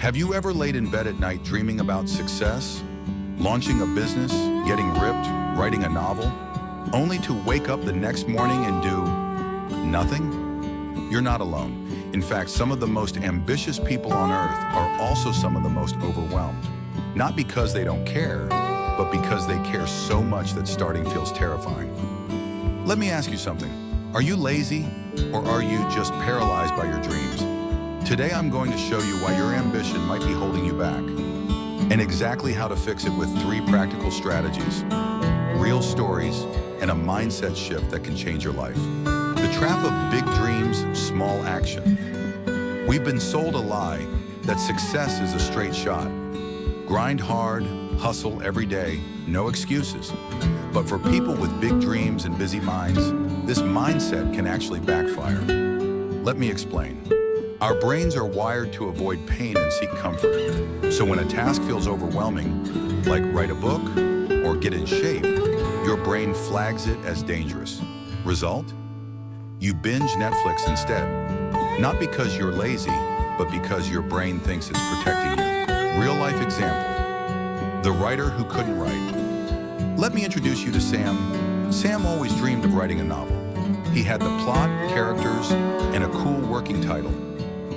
Have you ever laid in bed at night dreaming about success, launching a business, getting ripped, writing a novel, only to wake up the next morning and do nothing? You're not alone. In fact, some of the most ambitious people on earth are also some of the most overwhelmed. Not because they don't care, but because they care so much that starting feels terrifying. Let me ask you something. Are you lazy, or are you just paralyzed by your dreams? Today I'm going to show you why your ambition might be holding you back, and exactly how to fix it with 3 practical strategies, real stories, and a mindset shift that can change your life. The trap of big dreams, small action. We've been sold a lie that success is a straight shot. Grind hard, hustle every day, no excuses. But for people with big dreams and busy minds, this mindset can actually backfire. Let me explain. Our brains are wired to avoid pain and seek comfort. So when a task feels overwhelming, like write a book or get in shape, your brain flags it as dangerous. Result? You binge Netflix instead. Not because you're lazy, but because your brain thinks it's protecting you. Real life example. The writer who couldn't write. Let me introduce you to Sam. Sam always dreamed of writing a novel. He had the plot, characters, and a cool working title,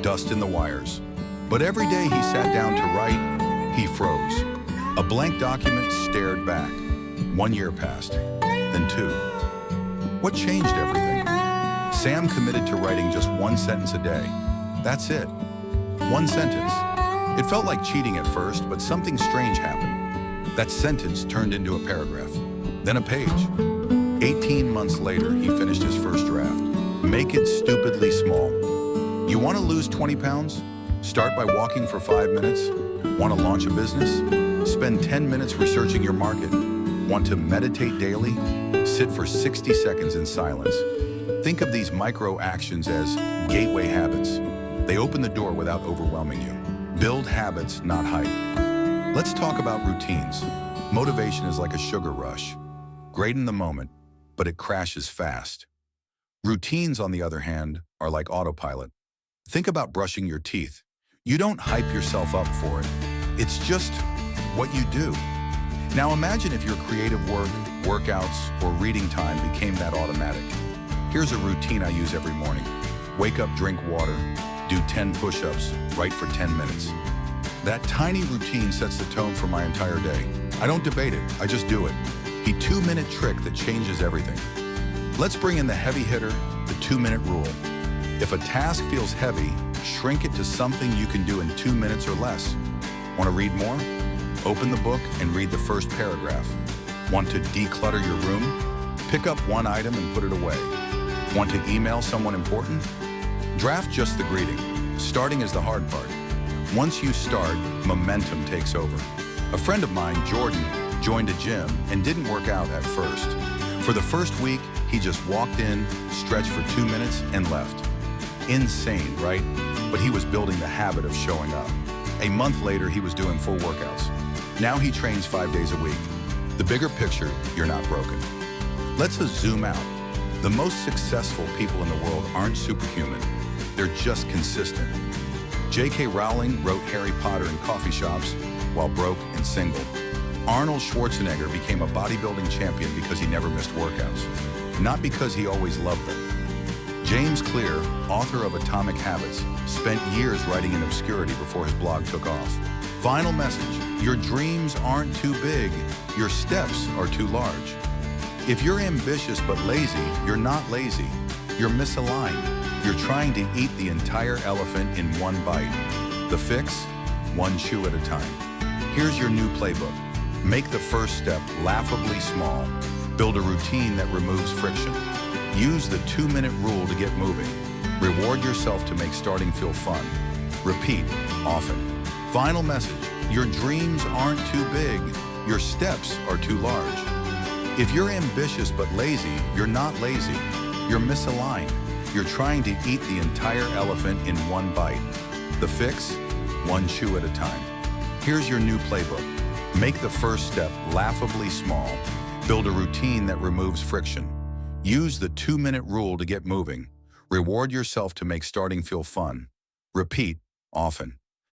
Dust in the Wires. But every day he sat down to write, he froze. A blank document stared back. 1 year passed, then 2. What changed everything? Sam committed to writing just 1 sentence a day. That's it. 1 sentence. It felt like cheating at first, but something strange happened. That sentence turned into a paragraph, then a page. 18 months later, he finished his first draft. Make it stupidly small. You want to lose 20 pounds? Start by walking for 5 minutes. Want to launch a business? Spend 10 minutes researching your market. Want to meditate daily? Sit for 60 seconds in silence. Think of these micro actions as gateway habits. They open the door without overwhelming you. Build habits, not hype. Let's talk about routines. Motivation is like a sugar rush. Great in the moment, but it crashes fast. Routines, on the other hand, are like autopilot. Think about brushing your teeth. You don't hype yourself up for it. It's just what you do. Now imagine if your creative work, workouts, or reading time became that automatic. Here's a routine I use every morning. Wake up, drink water, do 10 push-ups, write for 10 minutes. That tiny routine sets the tone for my entire day. I don't debate it, I just do it. The 2-minute trick that changes everything. Let's bring in the heavy hitter, the 2-minute rule. If a task feels heavy, shrink it to something you can do in 2 minutes or less. Want to read more? Open the book and read the first paragraph. Want to declutter your room? Pick up 1 item and put it away. Want to email someone important? Draft just the greeting. Starting is the hard part. Once you start, momentum takes over. A friend of mine, Jordan, joined a gym and didn't work out at first. For the first week, he just walked in, stretched for 2 minutes, and left. Insane, right? But he was building the habit of showing up. A month later, he was doing full workouts. Now he trains 5 days a week. The bigger picture, you're not broken. Let's zoom out. The most successful people in the world aren't superhuman. They're just consistent. J.K. Rowling wrote Harry Potter in coffee shops while broke and single. Arnold Schwarzenegger became a bodybuilding champion because he never missed workouts, not because he always loved them. James Clear, author of Atomic Habits, spent years writing in obscurity before his blog took off. Final message, your dreams aren't too big, your steps are too large. If you're ambitious but lazy, you're not lazy. You're misaligned. You're trying to eat the entire elephant in 1 bite. The fix? 1 chew at a time. Here's your new playbook. Make the first step laughably small. Build a routine that removes friction. Use the 2-minute rule to get moving. Reward yourself to make starting feel fun. Repeat often. Final message, your dreams aren't too big. Your steps are too large. If you're ambitious but lazy, you're not lazy. You're misaligned. You're trying to eat the entire elephant in 1 bite. The fix? 1 chew at a time. Here's your new playbook. Make the first step laughably small. Build a routine that removes friction. Use the 2-minute rule to get moving. Reward yourself to make starting feel fun. Repeat often.